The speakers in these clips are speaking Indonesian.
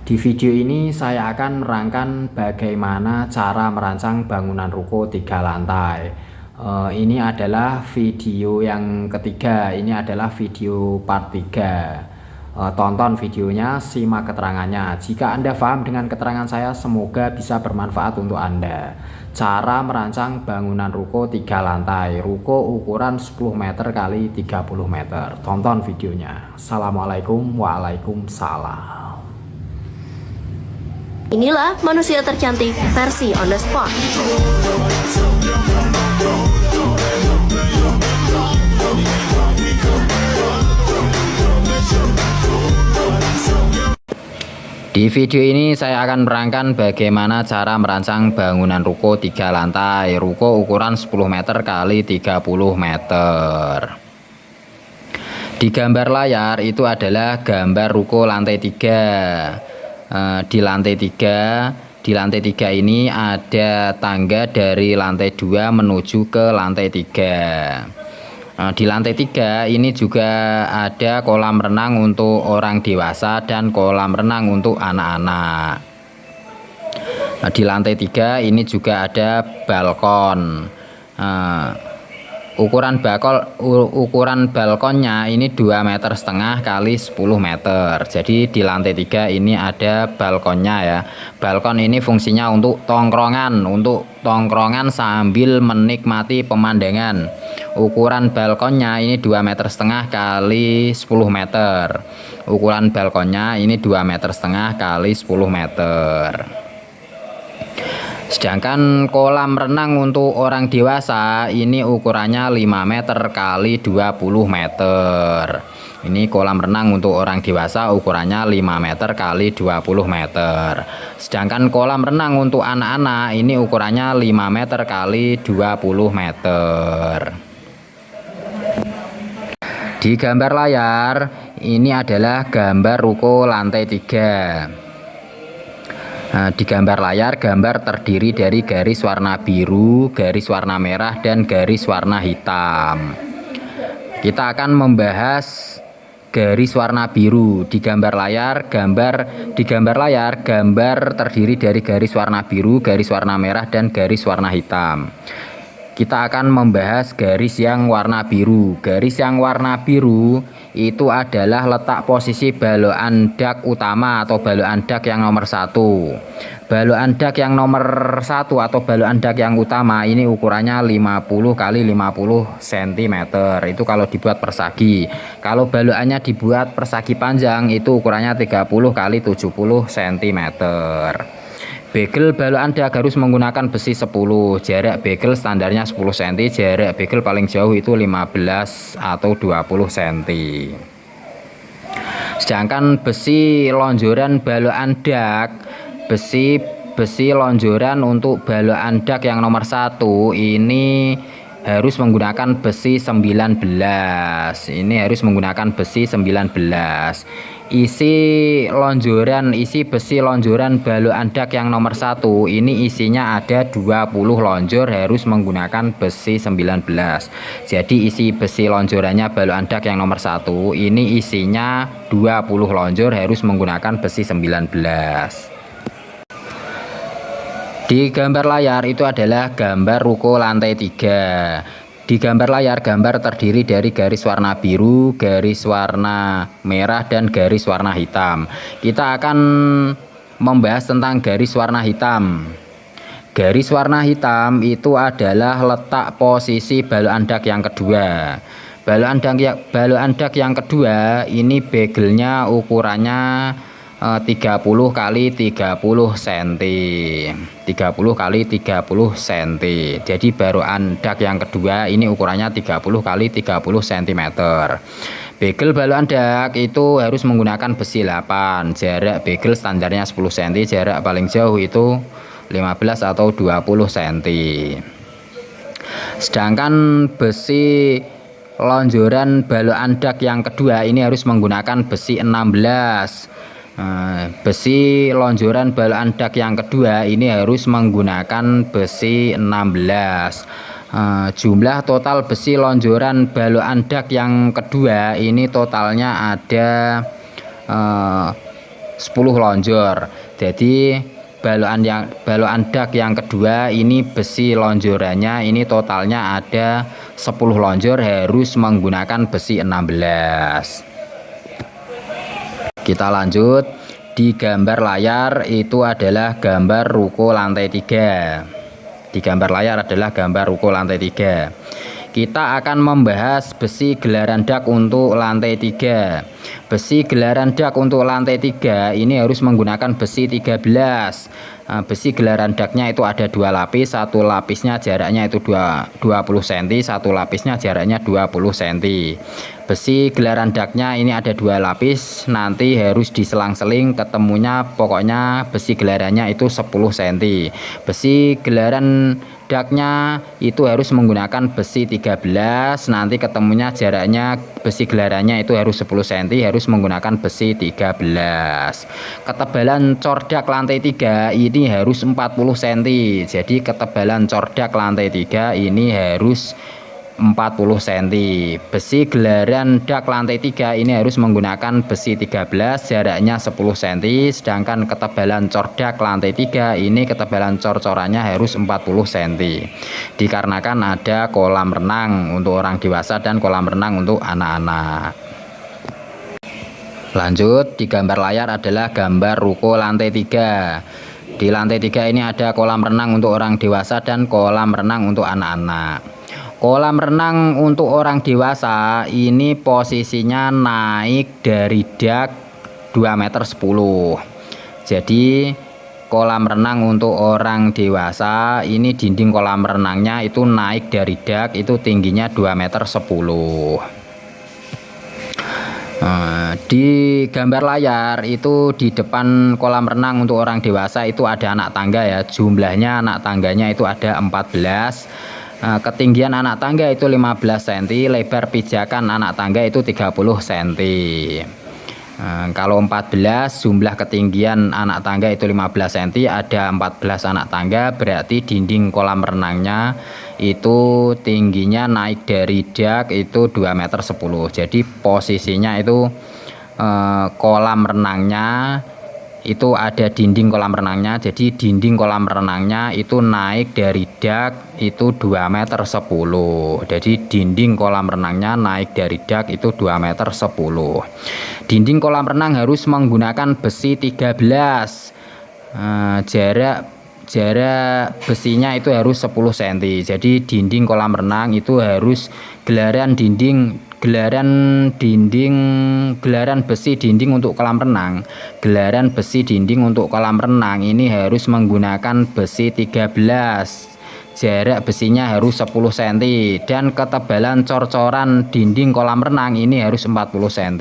Di video ini saya akan menerangkan bagaimana cara merancang bangunan ruko 3 lantai. Ini adalah video yang ketiga, ini adalah video part 3. Tonton videonya, simak keterangannya. Jika Anda paham dengan keterangan saya, semoga bisa bermanfaat untuk Anda. Cara merancang bangunan ruko 3 lantai, ruko ukuran 10 meter kali 30 meter. Tonton videonya. Assalamualaikum. Waalaikumsalam. Inilah manusia tercantik versi on the spot. Di video ini saya akan menerangkan bagaimana cara merancang bangunan ruko 3 lantai, ruko ukuran 10 meter kali 30 meter. Di gambar layar itu adalah gambar ruko lantai 3. Di lantai 3 ini ada tangga dari lantai 2 menuju ke lantai 3. Di lantai 3 ini juga ada kolam renang untuk orang dewasa dan kolam renang untuk anak-anak. Di lantai 3 ini juga ada balkon. Ukuran balkonnya ini 2,5 meter kali 10 meter. Jadi di lantai 3 ini ada balkonnya ya. Balkon ini fungsinya untuk tongkrongan sambil menikmati pemandangan. Ukuran balkonnya ini 2,5 meter kali 10 meter. Ukuran balkonnya ini 2,5 meter kali 10 meter. Sedangkan kolam renang untuk orang dewasa ini ukurannya 5 meter kali 20 meter. Ini kolam renang untuk orang dewasa ukurannya 5 meter kali 20 meter. Sedangkan kolam renang untuk anak-anak ini ukurannya 5 meter kali 20 meter. Di gambar layar ini adalah gambar ruko lantai 3. Di gambar layar, gambar terdiri dari garis warna biru, garis warna merah, dan garis warna hitam. Kita akan membahas garis warna biru. Di gambar layar, gambar terdiri dari garis warna biru, garis warna merah, dan garis warna hitam. Kita akan membahas garis yang warna biru. Garis yang warna biru itu adalah letak posisi balokan dak utama atau balokan dak yang nomor 1. Balokan dak yang nomor 1 atau balokan dak yang utama ini ukurannya 50 kali 50 cm. Itu kalau dibuat persagi. Kalau balokannya dibuat persagi panjang itu ukurannya 30 kali 70 cm. Bagel balokan dak harus menggunakan besi 10. Jarak bagel standarnya 10 cm, jarak bagel paling jauh itu 15 atau 20 cm. Sedangkan besi lonjoran balokan dak, besi lonjoran untuk balokan dak yang nomor 1 ini harus menggunakan besi 19. Ini harus menggunakan besi 19. Isi besi lonjoran balokan dak yang nomor 1 ini isinya ada 20 lonjor, harus menggunakan besi 19. Jadi isi besi lonjorannya balokan dak yang nomor 1 ini isinya 20 lonjor, harus menggunakan besi 19. Di gambar layar itu adalah gambar ruko lantai 3. Di gambar layar, gambar terdiri dari garis warna biru, garis warna merah, dan garis warna hitam. Kita akan membahas tentang garis warna hitam. Garis warna hitam itu adalah letak posisi balokan dak yang kedua. Balokan dak yang kedua ini bagelnya ukurannya 30 kali 30 cm. 30 kali 30 cm. Jadi balokan dak yang kedua ini ukurannya 30 kali 30 cm. Bagel balokan dak itu harus menggunakan besi 8. Jarak bagel standarnya 10 cm, jarak paling jauh itu 15 atau 20 cm. Sedangkan besi lonjoran balokan dak yang kedua ini harus menggunakan besi 16. Besi lonjoran balokan dak yang kedua ini harus menggunakan besi 16. Jumlah total besi lonjoran balokan dak yang kedua ini totalnya ada 10 lonjor. Jadi balokan dak yang kedua ini besi lonjorannya ini totalnya ada 10 lonjor, harus menggunakan besi 16. Kita lanjut. Di gambar layar itu adalah gambar ruko lantai 3. Di gambar layar adalah gambar ruko lantai 3. Kita akan membahas besi gelaran dak untuk lantai 3. Besi gelaran dak untuk lantai 3 ini harus menggunakan besi 13. Besi gelaran daknya itu ada 2 lapis, satu lapisnya jaraknya itu 20 cm, satu lapisnya jaraknya 20 cm. Besi gelaran daknya ini ada 2 lapis, nanti harus diselang-seling, ketemunya pokoknya besi gelarannya itu 10 cm. Besi gelaran daknya itu harus menggunakan besi 13, nanti ketemunya jaraknya besi gelarannya itu harus 10 cm, harus menggunakan besi 13. Ketebalan cordak lantai 3 ini harus 40 cm, jadi ketebalan cordak lantai 3 ini harus 40 cm. Besi gelaran dak lantai 3 ini harus menggunakan besi 13, jaraknya 10 cm, sedangkan ketebalan cordak lantai 3 ini ketebalan cor-corannya harus 40 cm. Dikarenakan ada kolam renang untuk orang dewasa dan kolam renang untuk anak-anak. Lanjut, di gambar layar adalah gambar ruko lantai 3. Di lantai 3 ini ada kolam renang untuk orang dewasa dan kolam renang untuk anak-anak. Kolam renang untuk orang dewasa ini posisinya naik dari dak 2,10 meter. Jadi kolam renang untuk orang dewasa ini dinding kolam renangnya itu naik dari dak itu tingginya 2,10 meter. Di gambar layar itu di depan kolam renang untuk orang dewasa itu ada anak tangga ya, jumlahnya anak tangganya itu ada 14. Ketinggian anak tangga itu 15 cm, lebar pijakan anak tangga itu 30 cm. Kalau 14 jumlah ketinggian anak tangga itu 15 cm, ada 14 anak tangga, berarti dinding kolam renangnya itu tingginya naik dari dak itu 2,10 meter. Jadi posisinya itu kolam renangnya itu ada dinding kolam renangnya, jadi dinding kolam renangnya itu naik dari dak itu 2,10 meter. Jadi dinding kolam renangnya naik dari dak itu 2,10 meter. Dinding kolam renang harus menggunakan besi 13. Jarak besinya itu harus 10 cm. Jadi dinding kolam renang itu harus gelaran besi dinding untuk kolam renang. Gelaran besi dinding untuk kolam renang ini harus menggunakan besi 13. Jarak besinya harus 10 cm dan ketebalan cor-coran dinding kolam renang ini harus 40 cm.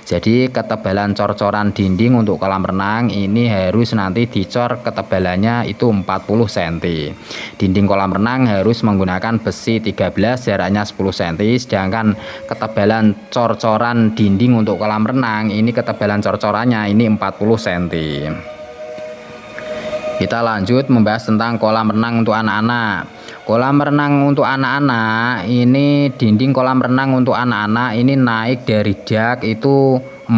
Jadi ketebalan cor-coran dinding untuk kolam renang ini harus nanti dicor ketebalannya itu 40 cm. Dinding kolam renang harus menggunakan besi 13, jaraknya 10 cm, sedangkan ketebalan cor-coran dinding untuk kolam renang ini ketebalan cor-corannya ini 40 cm. Kita lanjut membahas tentang kolam renang untuk anak-anak. Kolam renang untuk anak-anak ini dinding kolam renang untuk anak-anak ini naik dari dak itu 45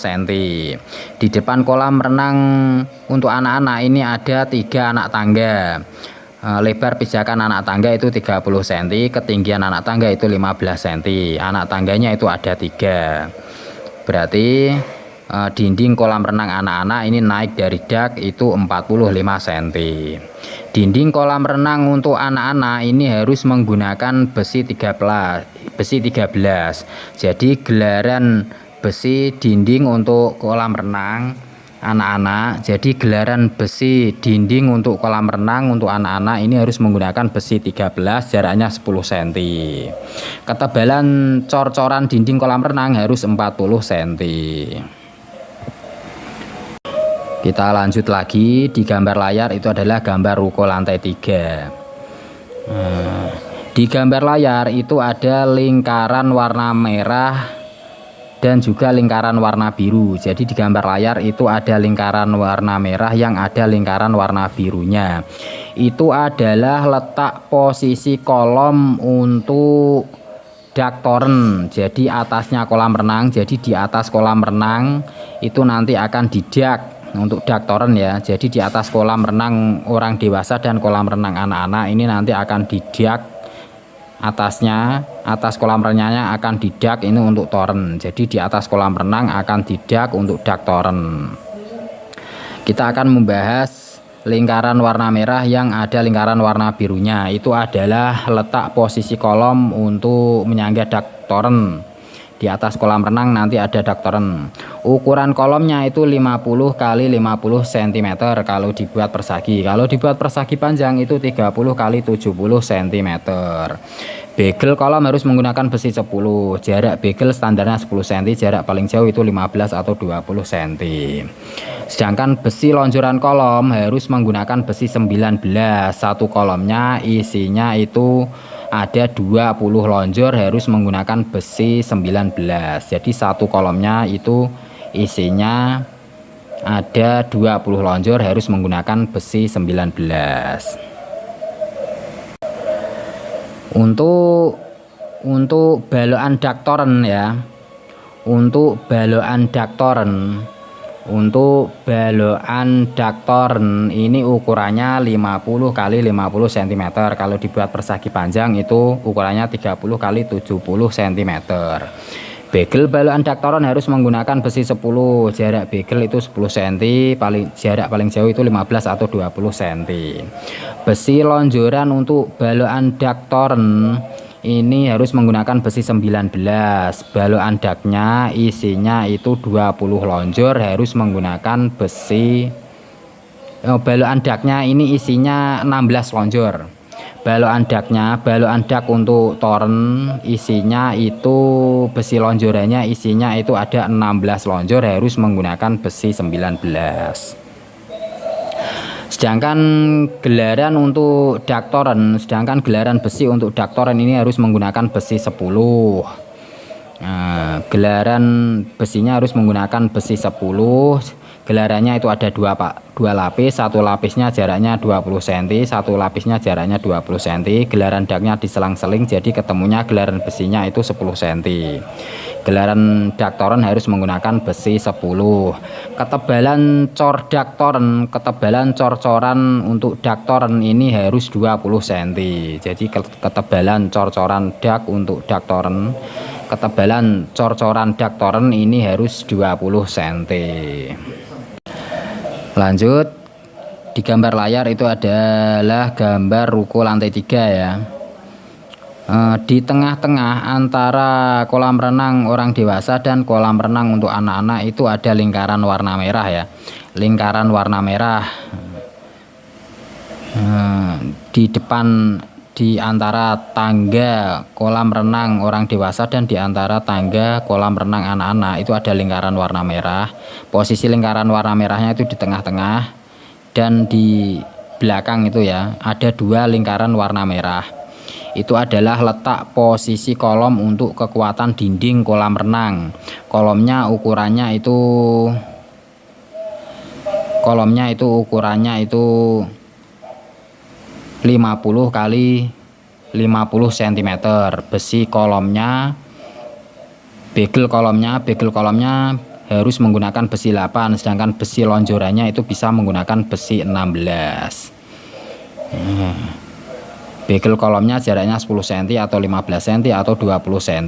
cm. Di depan kolam renang untuk anak-anak ini ada 3 anak tangga. Lebar pijakan anak tangga itu 30 cm, ketinggian anak tangga itu 15 cm. Anak tangganya itu ada 3. Berarti dinding kolam renang anak-anak ini naik dari dak itu 45 cm. Dinding kolam renang untuk anak-anak ini harus menggunakan besi 13. Jadi gelaran besi dinding untuk kolam renang anak-anak. Jadi gelaran besi dinding untuk kolam renang untuk anak-anak ini harus menggunakan besi 13, jaraknya 10 cm. Ketebalan cor-coran dinding kolam renang harus 40 cm. Kita lanjut lagi. Di gambar layar itu adalah gambar ruko lantai 3. Di gambar layar itu ada lingkaran warna merah dan juga lingkaran warna biru. Jadi di gambar layar itu ada lingkaran warna merah yang ada lingkaran warna birunya. Itu adalah letak posisi kolom untuk dak toren. Jadi atasnya kolam renang. Jadi di atas kolam renang itu nanti akan didak untuk dak toren ya. Jadi di atas kolam renang orang dewasa dan kolam renang anak-anak ini nanti akan didak atasnya, atas kolam renangnya akan didak ini untuk toren. Jadi di atas kolam renang akan didak untuk dak toren. Kita akan membahas lingkaran warna merah yang ada lingkaran warna birunya. Itu adalah letak posisi kolom untuk menyangga dak toren. Di atas kolam renang nanti ada dak toren. Ukuran kolomnya itu 50 kali 50 cm kalau dibuat persegi. Kalau dibuat persegi panjang itu 30 kali 70 cm. Bagel kolom harus menggunakan besi 10. Jarak bagel standarnya 10 cm, jarak paling jauh itu 15 atau 20 cm. Sedangkan besi lonjoran kolom harus menggunakan besi 19. Satu kolomnya isinya itu ada 20 lonjor, harus menggunakan besi 19. Jadi satu kolomnya itu isinya ada 20 lonjor, harus menggunakan besi 19. Untuk balokan dak toren ya. Untuk balokan dak toren. Untuk balokan dak toren ini ukurannya 50 kali 50 cm. Kalau dibuat persegi panjang itu ukurannya 30 kali 70 cm. Bagel balokan dak toren harus menggunakan besi 10. Jarak bagel itu 10 cm, jarak paling jauh itu 15 atau 20 cm. Besi lonjoran untuk balokan dak toren ini harus menggunakan besi 19. Balokan daknya isinya itu 20 lonjor, harus menggunakan besi balokan daknya ini isinya 16 lonjor. Balokan dak untuk toren isinya itu besi lonjorannya isinya itu ada 16 lonjor, harus menggunakan besi 19. Sedangkan gelaran untuk dak toren, sedangkan gelaran besi untuk dak toren ini harus menggunakan besi 10. Nah, gelaran besinya harus menggunakan besi 10. Gelarannya itu ada dua lapis, satu lapisnya jaraknya 20 cm, satu lapisnya jaraknya 20 cm. Gelaran daknya diselang-seling, jadi ketemunya gelaran besinya itu 10 cm. Gelaran dak toren harus menggunakan besi 10. Ketebalan cor dak toren, ketebalan cor-coran untuk dak toren ini harus 20 cm. Jadi ketebalan cor-coran dak untuk dak toren, ketebalan cor-coran dak toren ini harus 20 cm. Lanjut, di gambar layar itu adalah gambar ruko lantai 3 ya. Di tengah-tengah antara kolam renang orang dewasa dan kolam renang untuk anak-anak itu ada lingkaran warna merah ya. Lingkaran warna merah di depan, di antara tangga kolam renang orang dewasa dan di antara tangga kolam renang anak-anak itu ada lingkaran warna merah. Posisi lingkaran warna merahnya itu di tengah-tengah, dan di belakang itu ya ada dua lingkaran warna merah. Itu adalah letak posisi kolom untuk kekuatan dinding kolam renang. Kolomnya ukurannya itu ukurannya itu 50 kali 50 cm. Besi kolomnya, bagel kolomnya harus menggunakan besi 8, sedangkan besi lonjorannya itu bisa menggunakan besi 16. Bagel kolomnya jaraknya 10 cm atau 15 cm atau 20 cm.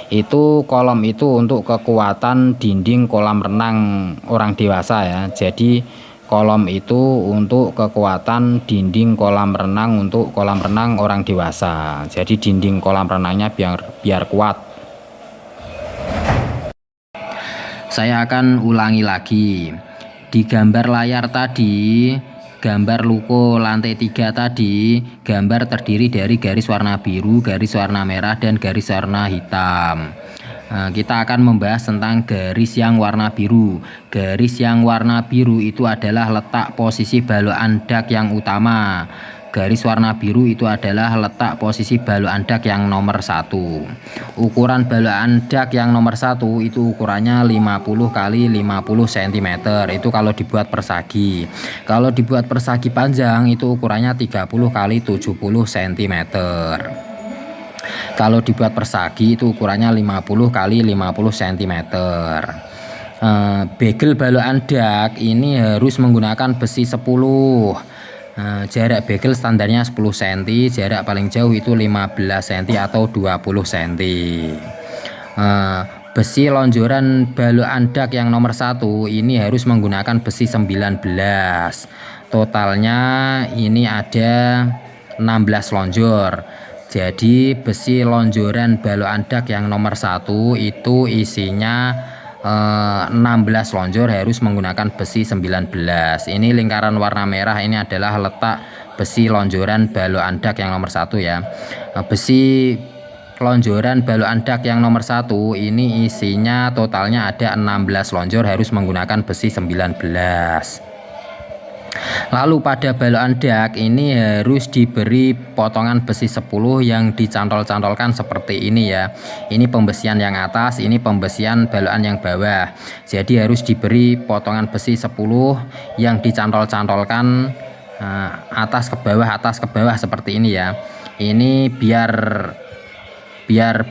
Itu kolom itu untuk kekuatan dinding kolam renang orang dewasa ya. Jadi kolom itu untuk kekuatan dinding kolam renang untuk kolam renang orang dewasa. Jadi dinding kolam renangnya biar kuat. Saya akan ulangi lagi. Di gambar layar tadi, gambar ruko lantai 3 tadi, gambar terdiri dari garis warna biru, garis warna merah, dan garis warna hitam. Kita akan membahas tentang garis yang warna biru. Garis yang warna biru itu adalah letak posisi balokan dak yang utama. Garis warna biru itu adalah letak posisi balokan dak yang nomor 1. Ukuran balokan dak yang nomor 1 itu ukurannya 50 kali 50 cm. Itu kalau dibuat persegi. Kalau dibuat persegi panjang itu ukurannya 30 kali 70 cm. Kalau dibuat persagi itu ukurannya 50 kali 50 cm. Bagel balokan dak ini harus menggunakan besi 10. Jarak bagel standarnya 10 cm, jarak paling jauh itu 15 cm atau 20 cm. Besi lonjoran balokan dak yang nomor 1 ini harus menggunakan besi 19. Totalnya ini ada 16 lonjor. Jadi besi lonjoran balokan dak yang nomor 1 itu isinya 16 lonjor harus menggunakan besi 19. Ini lingkaran warna merah ini adalah letak besi lonjoran balokan dak yang nomor 1 ya. Besi lonjoran balokan dak yang nomor 1 ini isinya totalnya ada 16 lonjor harus menggunakan besi 19. Lalu pada balokan dak ini harus diberi potongan besi 10 yang dicantol-cantolkan seperti ini ya. Ini pembesian yang atas, ini pembesian balokan yang bawah. Jadi harus diberi potongan besi 10 yang dicantol-cantolkan atas ke bawah seperti ini ya. Ini biar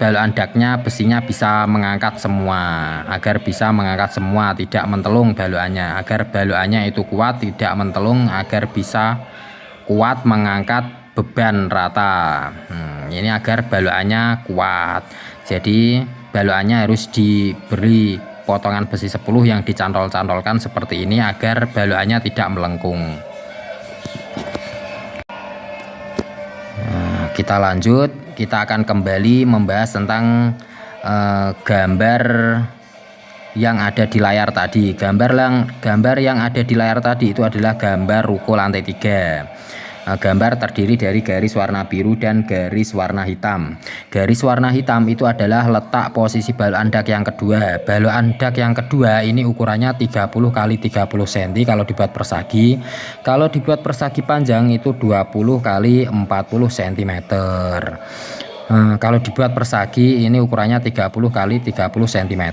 balokan daknya besinya bisa mengangkat semua, agar bisa mengangkat semua, tidak mentelung balokannya, agar balokannya itu kuat, tidak mentelung, agar bisa kuat mengangkat beban rata. Ini agar balokannya kuat. Jadi balokannya harus diberi potongan besi 10 yang dicantol-cantolkan seperti ini agar balokannya tidak melengkung. Kita lanjut, kita akan kembali membahas tentang gambar yang ada di layar tadi. Gambar yang ada di layar tadi itu adalah gambar ruko lantai 3. Gambar terdiri dari garis warna biru dan garis warna hitam. Garis warna hitam itu adalah letak posisi balokan dak yang kedua. Balokan dak yang kedua ini ukurannya 30 kali 30 cm kalau dibuat persagi. Kalau dibuat persagi panjang itu 20 kali 40 cm. Kalau dibuat persagi ini ukurannya 30 kali 30 cm.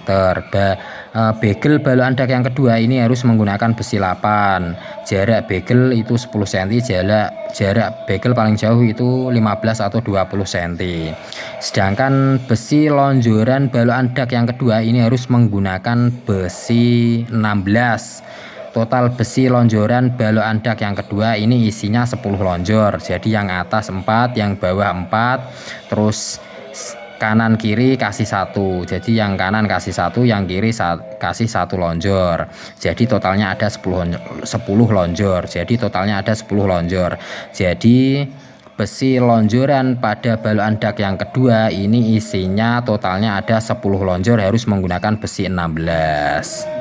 Bagel balokan dak yang kedua ini harus menggunakan besi 8. Jarak bagel itu 10 cm, jarak bagel paling jauh itu 15 atau 20 cm. Sedangkan besi lonjoran balokan dak yang kedua ini harus menggunakan besi 16. Total besi lonjoran balokan dak yang kedua ini isinya 10 lonjor. Jadi yang atas 4, yang bawah 4, terus kanan kiri kasih 1. Jadi yang kanan kasih 1, yang kiri kasih 1 lonjor. Jadi totalnya ada 10 lonjor. Jadi totalnya ada 10 lonjor. Jadi besi lonjoran pada balokan dak yang kedua ini isinya totalnya ada 10 lonjor harus menggunakan besi 16.